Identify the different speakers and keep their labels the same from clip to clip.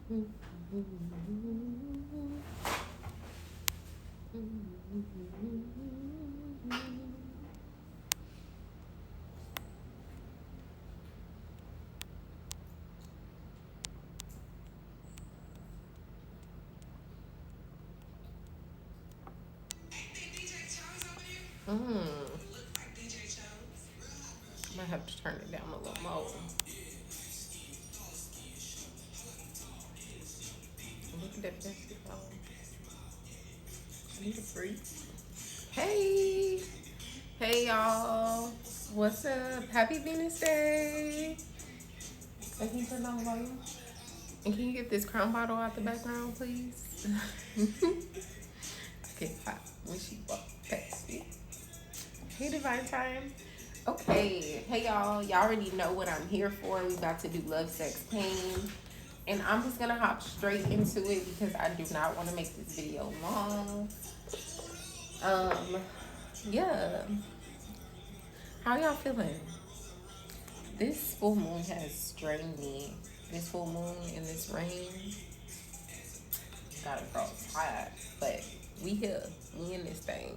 Speaker 1: I might have to turn it down a little more. Look at that basketball. I need a freak. Hey, hey y'all. What's up? Happy Venus Day. I can turn on the volume. And can you get this crown bottle out the background, please? Okay, hot when she walked past me. Hey, Divine Time. Okay, hey y'all. Y'all already know what I'm here for. We about to do love, sex, pain. And I'm just gonna hop straight into it because I do not want to make this video long. Um, yeah. How y'all feeling? This full moon has strained me. This full moon and this rain got a girl tired. But we here. We in this thing.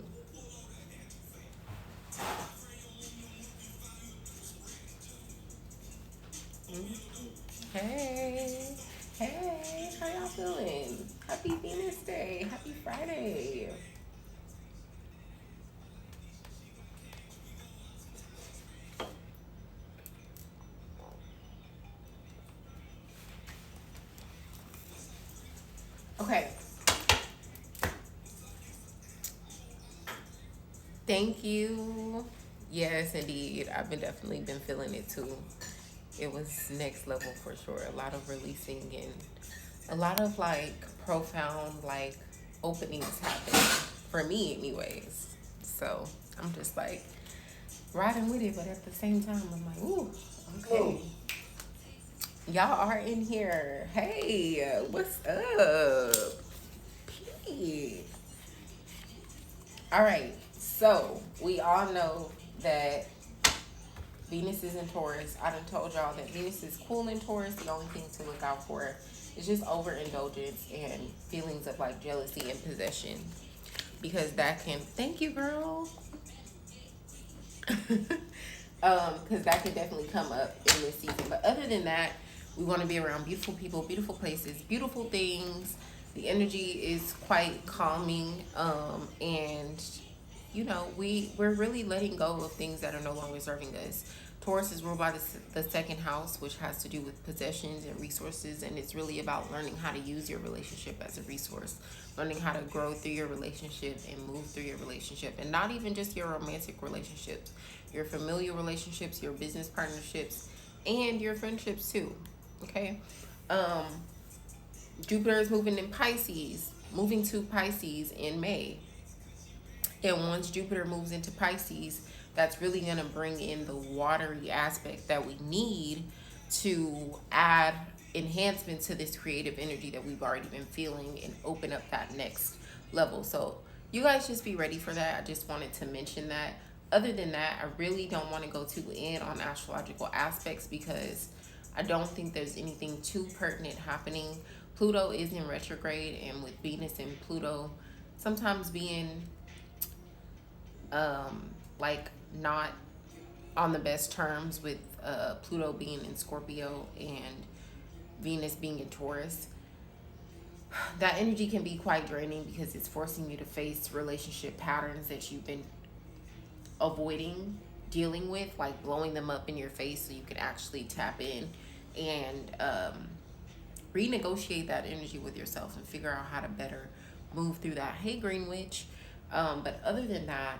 Speaker 1: Hey. Hey. How y'all feeling? Happy Venus Day. Happy Friday. Okay. Thank you. Yes, indeed. I've definitely been feeling it too. It was next level for sure. A lot of releasing and a lot of like profound like openings happening for me anyways. So I'm just like riding with it, but at the same time I'm like, ooh, okay. Y'all are in here. Hey, what's up? Pete. All right. So we all know that Venus is in Taurus. I done told y'all that Venus is cool in Taurus. The only thing to look out for is just overindulgence and feelings of like jealousy and possession. Because that can, thank you, girl. Because that could definitely come up in this season. But other than that, we want to be around beautiful people, beautiful places, beautiful things. The energy is quite calming, and you know we're really letting go of things that are no longer serving us. Taurus is ruled by the second house, which has to do with possessions and resources, and it's really about learning how to use your relationship as a resource, learning how to grow through your relationship and move through your relationship, and not even just your romantic relationships, your familial relationships, your business partnerships, and your friendships too. Okay. Um, Jupiter is moving in Pisces, moving to Pisces in May. And once Jupiter moves into Pisces, that's really going to bring in the watery aspect that we need to add enhancement to this creative energy that we've already been feeling and open up that next level. So, you guys just be ready for that. I just wanted to mention that. Other than that, I really don't want to go too in on astrological aspects because I don't think there's anything too pertinent happening. Pluto is in retrograde, and with Venus and Pluto sometimes being like not on the best terms with Pluto being in Scorpio and Venus being in Taurus, that energy can be quite draining because it's forcing you to face relationship patterns that you've been avoiding dealing with, like blowing them up in your face so you can actually tap in and renegotiate that energy with yourself and figure out how to better move through that. Hey, Green Witch. But other than that,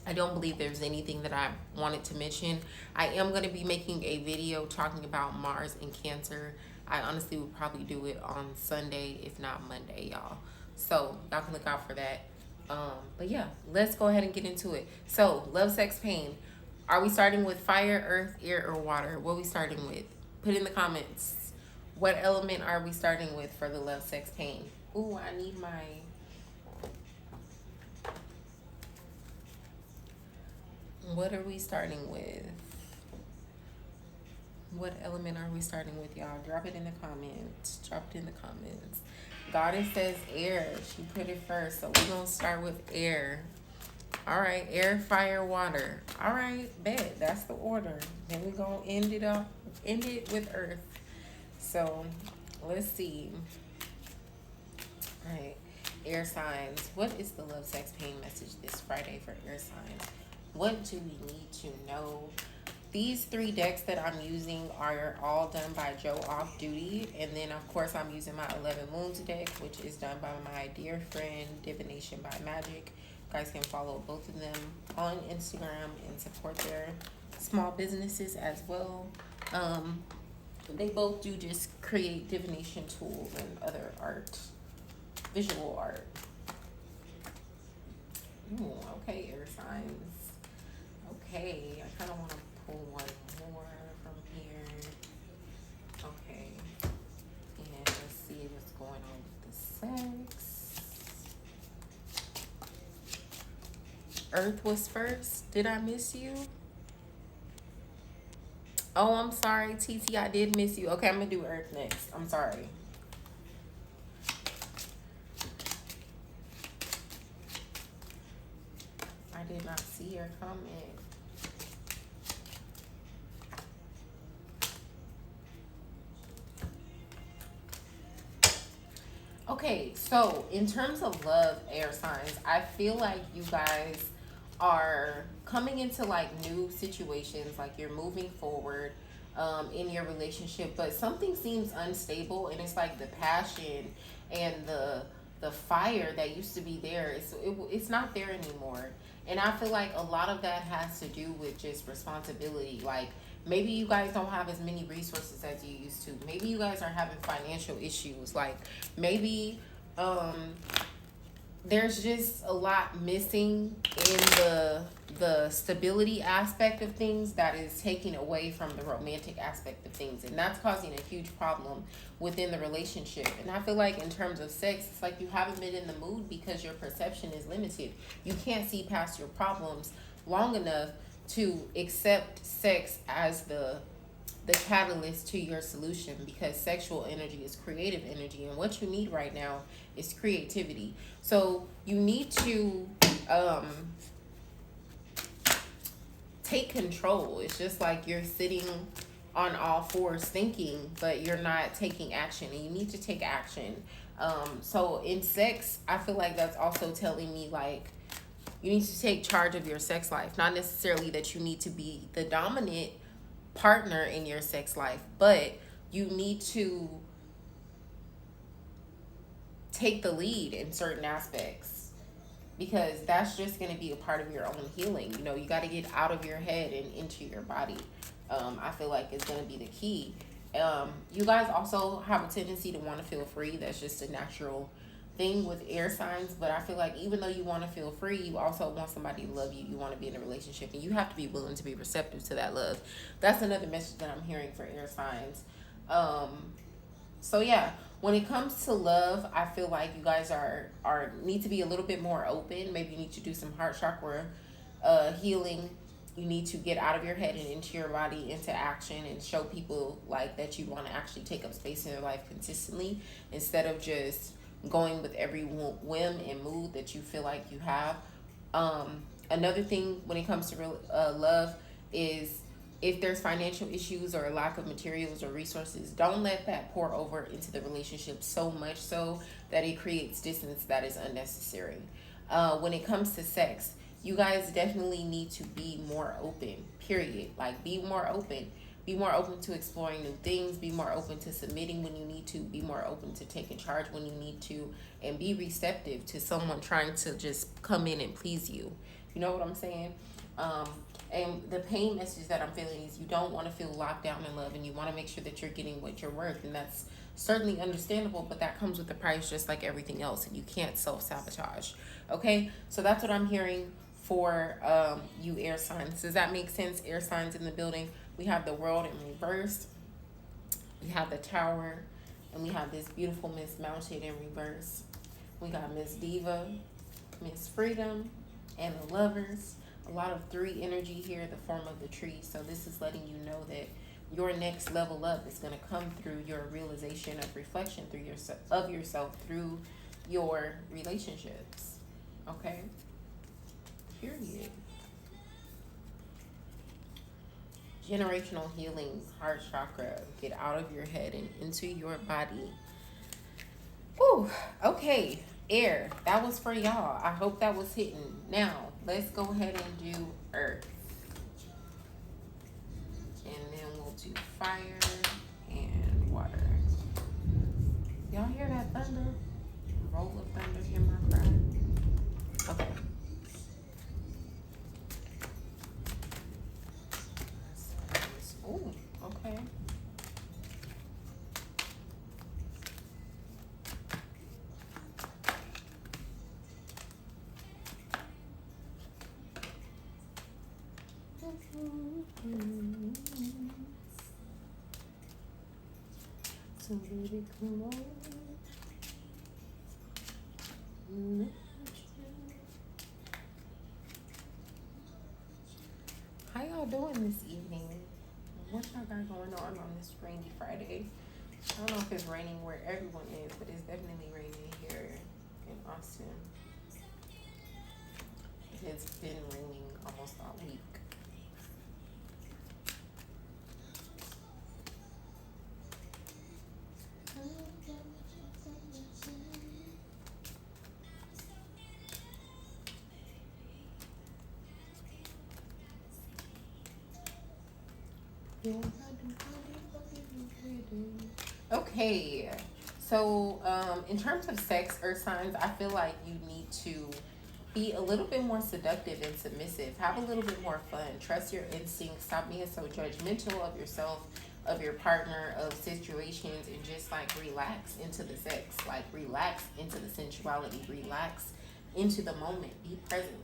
Speaker 1: I don't believe there's anything that I wanted to mention. I am going to be making a video talking about Mars and Cancer. I honestly would probably do it on Sunday, if not Monday, y'all. So y'all can look out for that. But yeah, let's go ahead and get into it. So, love, sex, pain. Are we starting with fire, earth, air, or water? What are we starting with? Put in the comments. What element are we starting with for the love, sex, pain? Ooh, I need my... What are we starting with? What element are we starting with, y'all? Drop it in the comments. Drop it in the comments. Goddess says air. She put it first. So we're going to start with air. All right. Air, fire, water. All right. Bet. That's the order. Then we're going to end it with earth. So let's see. All right. Air signs. What is the love, sex, pain message this Friday for air signs? What do we need to know? These 3 decks that I'm using are all done by Joe Off Duty. And then, of course, I'm using my 11 Moons deck, which is done by my dear friend, Divination by Magic. You guys can follow both of them on Instagram and support their small businesses as well. They both do just create divination tools and other art, visual art. Ooh, okay, air signs. Okay, I kind of want to pull one more from here. Okay, and let's see what's going on with the sex. Earth was first. Did I miss you? Oh, I'm sorry, TT. I did miss you. Okay, I'm gonna do Earth next. I'm sorry. I did not see your comment. Okay, so in terms of love, air signs, I feel like you guys are coming into like new situations, like you're moving forward in your relationship, but something seems unstable, and it's like the passion and the fire that used to be there, it's not there anymore. And I feel like a lot of that has to do with just responsibility. Like maybe you guys don't have as many resources as you used to. Maybe you guys are having financial issues. Like maybe there's just a lot missing in the stability aspect of things that is taking away from the romantic aspect of things, and that's causing a huge problem within the relationship. And I feel like in terms of sex, it's like you haven't been in the mood because your perception is limited. You can't see past your problems long enough to accept sex as the catalyst to your solution, because sexual energy is creative energy, and what you need right now is creativity. So you need to take control. It's just like you're sitting on all fours thinking, but you're not taking action, and you need to take action. So in sex, I feel like that's also telling me like you need to take charge of your sex life. Not necessarily that you need to be the dominant partner in your sex life, but you need to take the lead in certain aspects, because that's just going to be a part of your own healing. You know, you got to get out of your head and into your body. I feel like it's going to be the key. You guys also have a tendency to want to feel free. That's just a natural thing with air signs. But I feel like even though you want to feel free, you also want somebody to love you. You want to be in a relationship, and you have to be willing to be receptive to that love. That's another message that I'm hearing for air signs. So yeah, when it comes to love, I feel like you guys are need to be a little bit more open. Maybe you need to do some heart chakra healing. You need to get out of your head and into your body, into action, and show people like that you want to actually take up space in their life consistently, instead of just going with every whim and mood that you feel like you have. Another thing when it comes to love is, if there's financial issues or a lack of materials or resources, don't let that pour over into the relationship so much so that it creates distance that is unnecessary. When it comes to sex, you guys definitely need to be more open, period. Like, be more open. Be more open to exploring new things. Be more open to submitting when you need to. Be more open to taking charge when you need to. And be receptive to someone trying to just come in and please you. You know what I'm saying? And the pain message that I'm feeling is you don't want to feel locked down in love, and you want to make sure that you're getting what you're worth. And that's certainly understandable, but that comes with the price, just like everything else. And you can't self-sabotage. Okay? So that's what I'm hearing for you air signs. Does that make sense? Air signs in the building. We have the World in reverse. We have the Tower. And we have this beautiful Miss Mounted in reverse. We got Miss Diva, Miss Freedom, and the Lovers. A lot of 3 energy here, the form of the tree. So this is letting you know that your next level up is going to come through your realization of reflection through yourself through your relationships. Okay? Period. Generational healing, heart chakra. Get out of your head and into your body. Whew. Okay. Air. That was for y'all. I hope that was hitting. Now, let's go ahead and do earth. And then we'll do fire and water. Y'all hear that thunder? Roll of thunder, hear my cry. Okay. Ooh, okay. Somebody come on. How y'all doing this evening? What y'all got going on this rainy Friday? I don't know if it's raining where everyone is, but it's definitely raining here in Austin. It's been raining almost all week. Okay, so in terms of sex, earth signs, I feel like you need to be a little bit more seductive and submissive. Have a little bit more fun. Trust your instincts. Stop being so judgmental of yourself, of your partner, of situations, and just like relax into the sex. Like relax into the sensuality. Relax into the moment. Be present.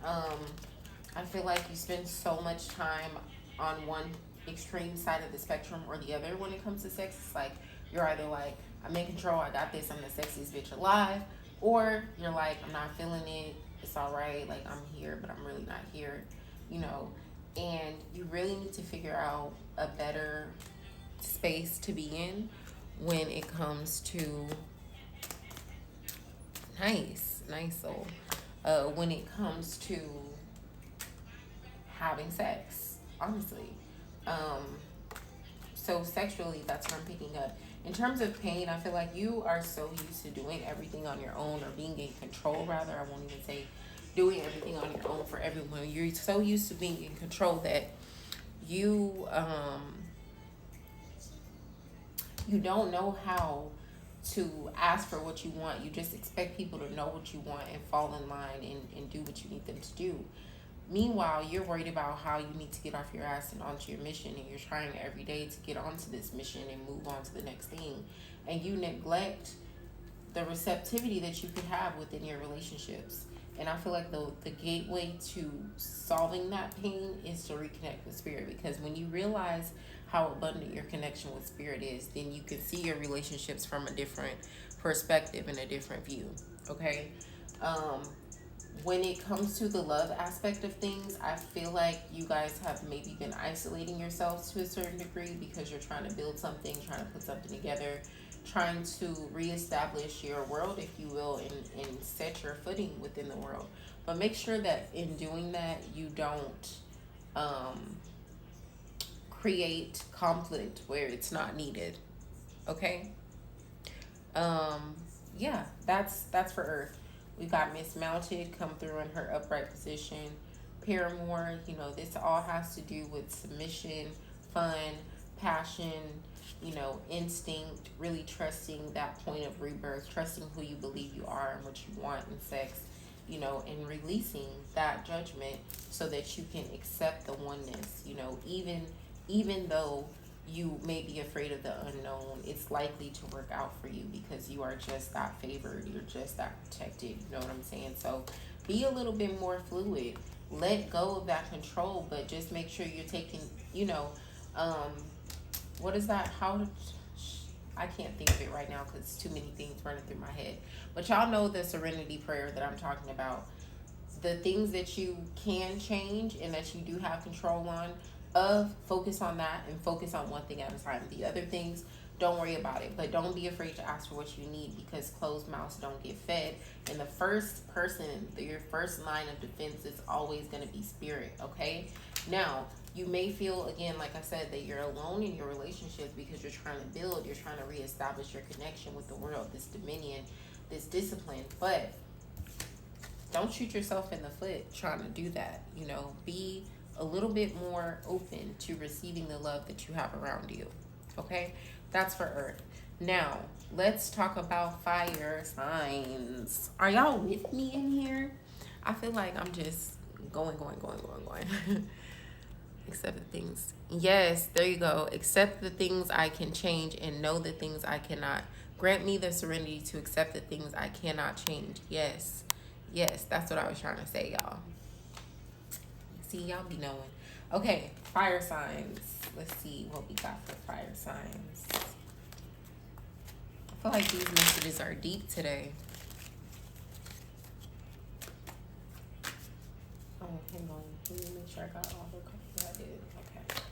Speaker 1: I feel like you spend so much time on one extreme side of the spectrum or the other when it comes to sex. It's like you're either like, I'm in control, I got this, I'm the sexiest bitch alive, or you're like, I'm not feeling it, it's all right, like I'm here but I'm really not here, you know. And you really need to figure out a better space to be in when it comes to nice soul, when it comes to having sex, honestly. So sexually, that's what I'm picking up. In terms of pain, I feel like you are so used to doing everything on your own, or being in control, rather. I won't even say doing everything on your own for everyone. You're so used to being in control that you you don't know how to ask for what you want. You just expect people to know what you want and fall in line and do what you need them to do. Meanwhile, you're worried about how you need to get off your ass and onto your mission, and you're trying every day to get onto this mission and move on to the next thing. And you neglect the receptivity that you could have within your relationships. And I feel like the gateway to solving that pain is to reconnect with spirit, because when you realize how abundant your connection with spirit is, then you can see your relationships from a different perspective and a different view. Okay? When it comes to the love aspect of things, I feel like you guys have maybe been isolating yourselves to a certain degree because you're trying to build something, trying to put something together, trying to reestablish your world, if you will, and set your footing within the world. But make sure that in doing that, you don't create conflict where it's not needed. Okay? Yeah, that's for Earth. We got Miss Mounted come through in her upright position. Paramour, you know, this all has to do with submission, fun, passion, you know, instinct, really trusting that point of rebirth, trusting who you believe you are and what you want in sex, you know, and releasing that judgment so that you can accept the oneness, you know, even though you may be afraid of the unknown, it's likely to work out for you because you are just that favored, you're just that protected, you know what I'm saying? So be a little bit more fluid, let go of that control, but just make sure you're taking, you know, what is that, I can't think of it right now because too many things running through my head, but y'all know the serenity prayer that I'm talking about. The things that you can change and that you do have control on, focus on that and focus on one thing at a time. The other things, don't worry about it, but don't be afraid to ask for what you need, because closed mouths don't get fed. And the first person, your first line of defense is always going to be spirit. Okay, now you may feel, again, like I said, that you're alone in your relationships because you're trying to build, you're trying to reestablish your connection with the world, this dominion, this discipline. But don't shoot yourself in the foot trying to do that. You know, be a little bit more open to receiving the love that you have around you. Okay, that's for Earth. Now let's talk about fire signs. Are y'all with me in here? I feel like I'm just going. Accept the things. Yes, there you go. Accept the things I can change and know the things I cannot. Grant me the serenity to accept the things I cannot change. Yes. Yes, that's what I was trying to say, y'all. See, y'all be knowing. Okay, fire signs. Let's see what we got for fire signs. I feel like these messages are deep today. Oh, hang on. Let me make sure I got all the cards. Yeah, I did. Okay.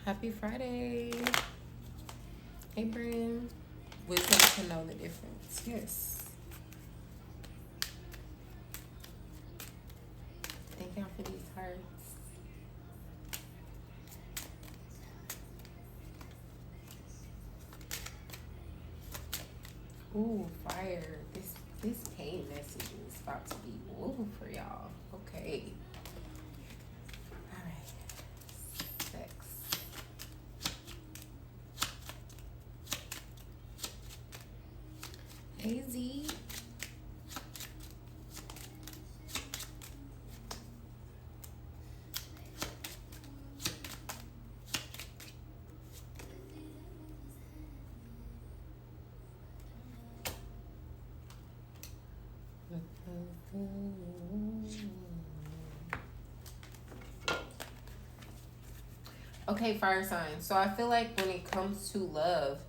Speaker 1: Happy Friday, Abram. Wisdom to know the difference. Yes. Thank y'all for these hearts. Ooh, fire. This pain message is about to be woo for y'all. Okay. All right. Sex. Hey, Z. Okay, fire signs. So I feel like when it comes to love,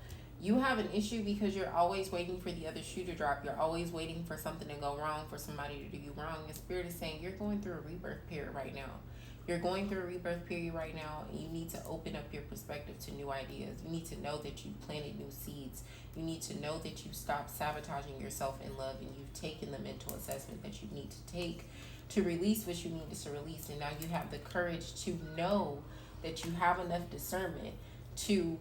Speaker 1: you have an issue because you're always waiting for the other shoe to drop. You're always waiting for something to go wrong, for somebody to do you wrong. The spirit is saying you're going through a rebirth period right now. You're going through a rebirth period right now, and you need to open up your perspective to new ideas. You need to know that you planted new seeds. You need to know that you stopped sabotaging yourself in love, and you've taken the mental assessment that you need to take to release what you needed to release. And now you have the courage to know that you have enough discernment to,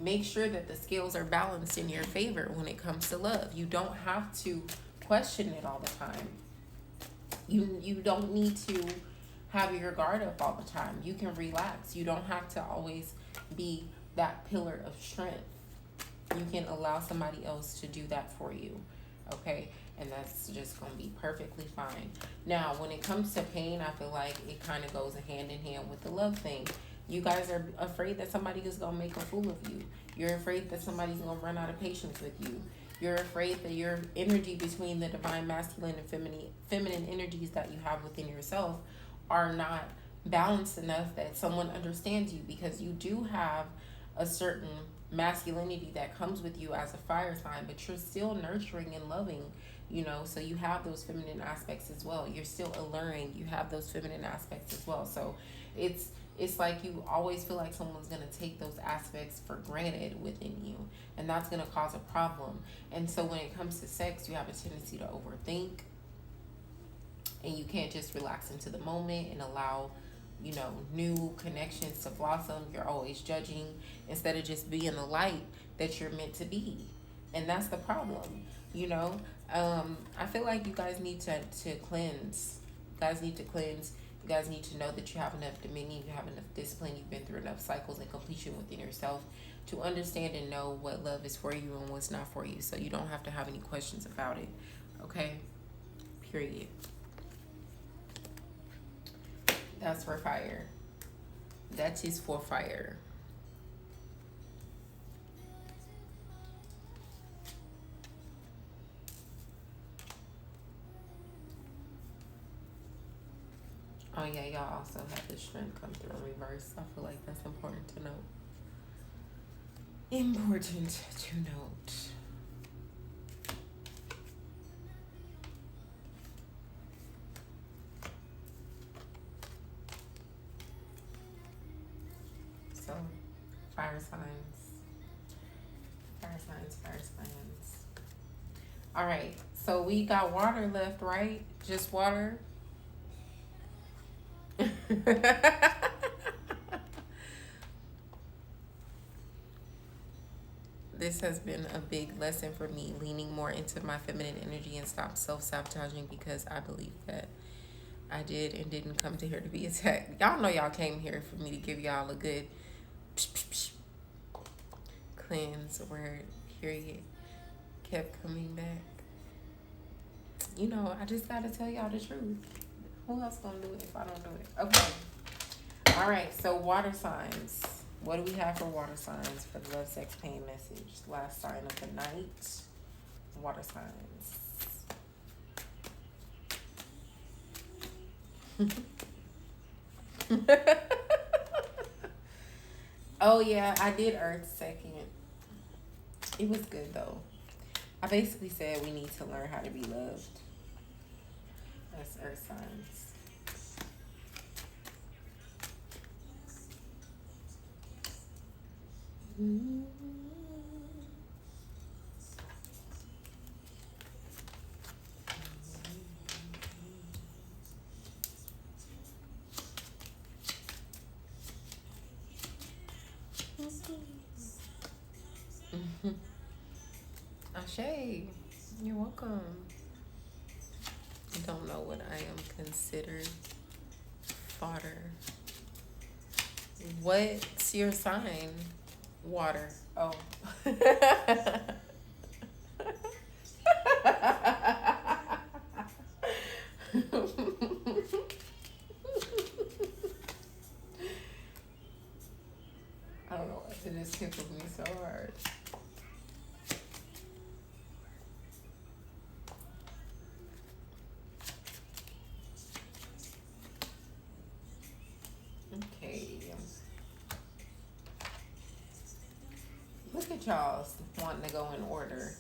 Speaker 1: make sure that the scales are balanced in your favor when it comes to love. You don't have to question it all the time. You don't need to have your guard up all the time. You can relax. You don't have to always be that pillar of strength. You can allow somebody else to do that for you, okay? And that's just going to be perfectly fine. Now, when it comes to pain, I feel like it kind of goes hand in hand with the love thing. You guys are afraid that somebody is going to make a fool of you. You're afraid that somebody's going to run out of patience with you. You're afraid that your energy between the divine masculine and feminine energies that you have within yourself are not balanced enough that someone understands you, because you do have a certain masculinity that comes with you as a fire sign, but you're still nurturing and loving, so you have those feminine aspects as well. You're still alluring. You have those feminine aspects as well. So it's like you always feel like someone's going to take those aspects for granted within you, and that's going to cause a problem. And so when it comes to sex, you have a tendency to overthink, and you can't just relax into the moment and allow, new connections to blossom. You're always judging instead of just being the light that you're meant to be. And that's the problem, I feel like you guys need to cleanse. You guys need to cleanse. You guys need to know that you have enough dominion, you have enough discipline, you've been through enough cycles and completion within yourself to understand and know what love is for you and what's not for you. So you don't have to have any questions about it. Okay? Period. That's for fire. That is for fire. Oh yeah, y'all also have the strength come through in reverse. I feel like that's important to note. Important to note. So, fire signs. Fire signs, fire signs. All right, so we got water left, right? Just water? This has been a big lesson for me, leaning more into my feminine energy and stop self-sabotaging, because I believe that I did and didn't come to here to be attacked. Y'all know y'all came here for me to give y'all a good cleanse word, period. Kept coming back. You know, I just gotta tell y'all the truth. Who else gonna do it if I don't do it? Okay. All right, so water signs. What do we have for water signs for the love, sex, pain message? Last sign of the night. Water signs. Oh yeah, I did Earth second. It was good though. I basically said we need to learn how to be loved. That's Earth signs. Ashay, you're welcome. I don't know what I am considered fodder. What's your sign? Water. Oh. I don't know. It just tickled me so hard. Okay. Look at y'all wanting to go in order.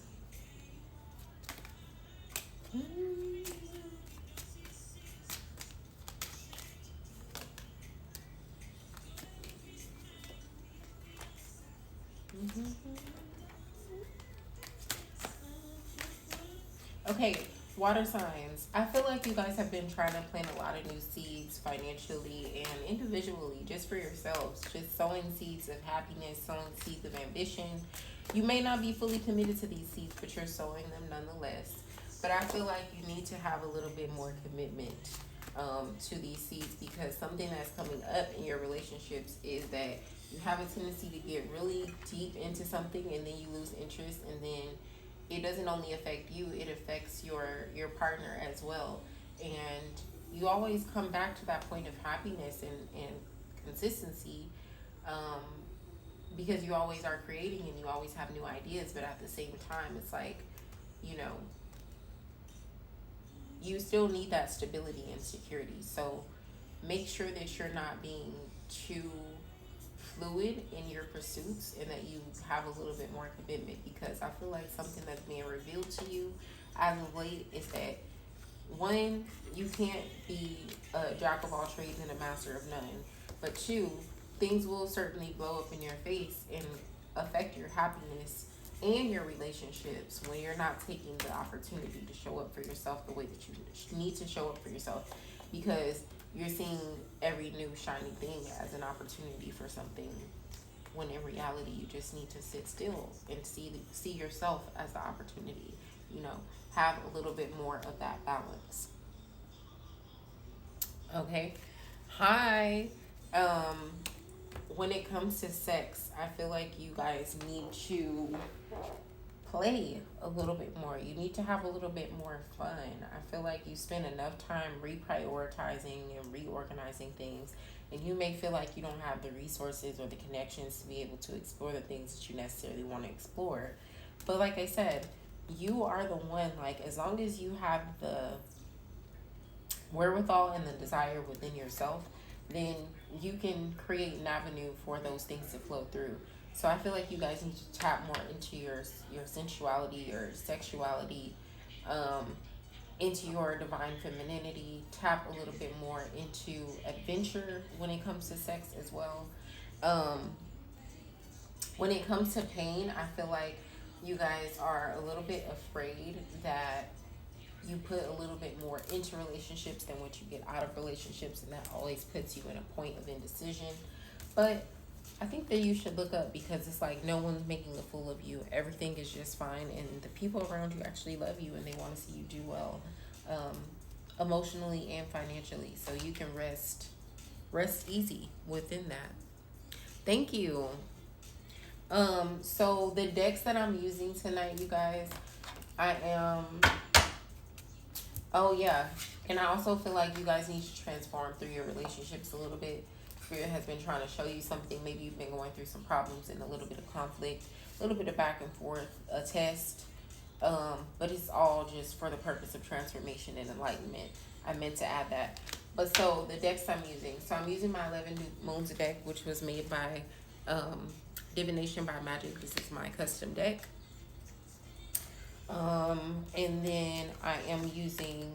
Speaker 1: Okay, water signs. I feel like you guys have been trying to plant a lot of new seeds financially and individually, just for yourselves. Just sowing seeds of happiness, sowing seeds of ambition. You may not be fully committed to these seeds, but you're sowing them nonetheless. But I feel like you need to have a little bit more commitment to these seeds, because something that's coming up in your relationships is that you have a tendency to get really deep into something and then you lose interest, and then it doesn't only affect you, it affects your partner as well. And you always come back to that point of happiness and consistency, because you always are creating and you always have new ideas, but at the same time it's like, you know, you still need that stability and security. So make sure that you're not being too fluid in your pursuits and that you have a little bit more commitment, because I feel like something that's being revealed to you as of late is that, one, you can't be a jack of all trades and a master of none, but two, things will certainly blow up in your face and affect your happiness and your relationships when you're not taking the opportunity to show up for yourself the way that you need to show up for yourself, because you're seeing every new shiny thing as an opportunity for something, when in reality you just need to sit still and see yourself as the opportunity. You know, have a little bit more of that balance. Okay, Hi. Um, when it comes to sex, I feel like you guys need to play a little bit more. You need to have a little bit more fun. I feel like you spend enough time reprioritizing and reorganizing things, and you may feel like you don't have the resources or the connections to be able to explore the things that you necessarily want to explore. But like I said, you are the one, like, as long as you have the wherewithal and the desire within yourself, then you can create an avenue for those things to flow through. So I feel like you guys need to tap more into your sensuality, your sexuality, um, into your divine femininity. Tap a little bit more into adventure when it comes to sex as well. Um, when it comes to pain, I feel like you guys are a little bit afraid that you put a little bit more into relationships than what you get out of relationships, and that always puts you in a point of indecision. But I think that you should look up, because it's like no one's making a fool of you. Everything is just fine, and the people around you actually love you and they want to see you do well, um, emotionally and financially. So you can rest easy within that. Thank you. So the decks that I'm using tonight, you guys, I am. Oh yeah, and I also feel like you guys need to transform through your relationships a little bit. Spirit has been trying to show you something. Maybe you've been going through some problems and a little bit of conflict, a little bit of back and forth, a test. But it's all just for the purpose of transformation and enlightenment. I meant to add that. But so the decks I'm using. So I'm using my 11 Moons deck, which was made by Divination by Magic. This is my custom deck. And then I am using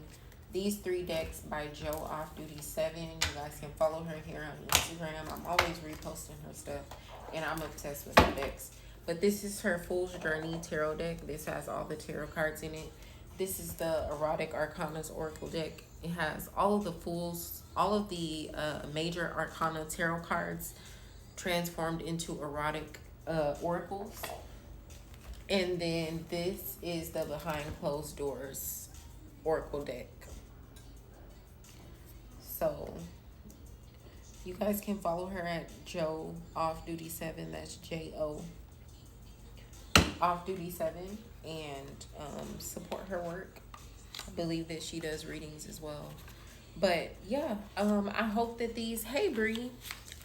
Speaker 1: these three decks by Joe Off Duty 7. You guys can follow her here on Instagram. I'm always reposting her stuff, and I'm obsessed with her decks. But this is her Fool's Journey Tarot deck. This has all the tarot cards in it. This is the Erotic Arcana's Oracle deck. It has all of the all of the major Arcana tarot cards transformed into erotic oracles. And then this is the Behind Closed Doors Oracle deck. So you guys can follow her at Joe Off Duty 7. That's J-O Off Duty 7, and support her work. I believe that she does readings as well. But yeah, I hope that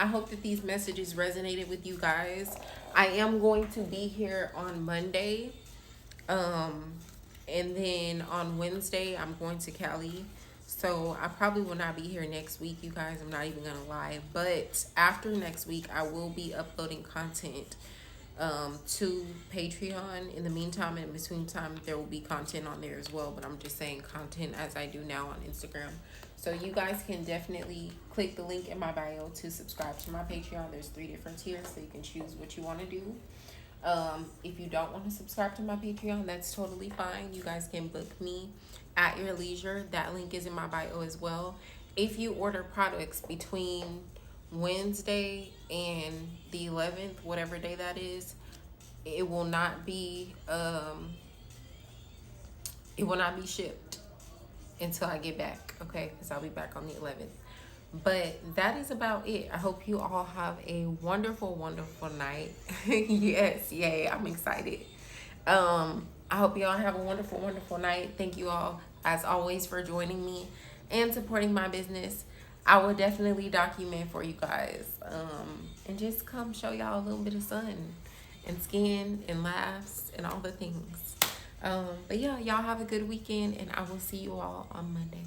Speaker 1: I hope that these messages resonated with you guys. I am going to be here on Monday. And then on Wednesday, I'm going to Cali. So I probably will not be here next week, you guys. I'm not even going to lie. But after next week, I will be uploading content to Patreon. In the meantime, in between time, there will be content on there as well. But I'm just saying content as I do now on Instagram. So you guys can definitely click the link in my bio to subscribe to my Patreon. There's 3 different tiers, so you can choose what you want to do. If you don't want to subscribe to my Patreon, that's totally fine. You guys can book me at your leisure. That link is in my bio as well. If you order products between Wednesday and the 11th, whatever day that is, it will not be shipped until I get back, okay? Because I'll be back on the 11th. But that is about it. I hope you all have a wonderful, wonderful night. Yes, yay, I'm excited. I hope you all have a wonderful, wonderful night. Thank you all, as always, for joining me and supporting my business. I will definitely document for you guys, and just come show y'all a little bit of sun and skin and laughs and all the things. But yeah, y'all have a good weekend, and I will see you all on Monday.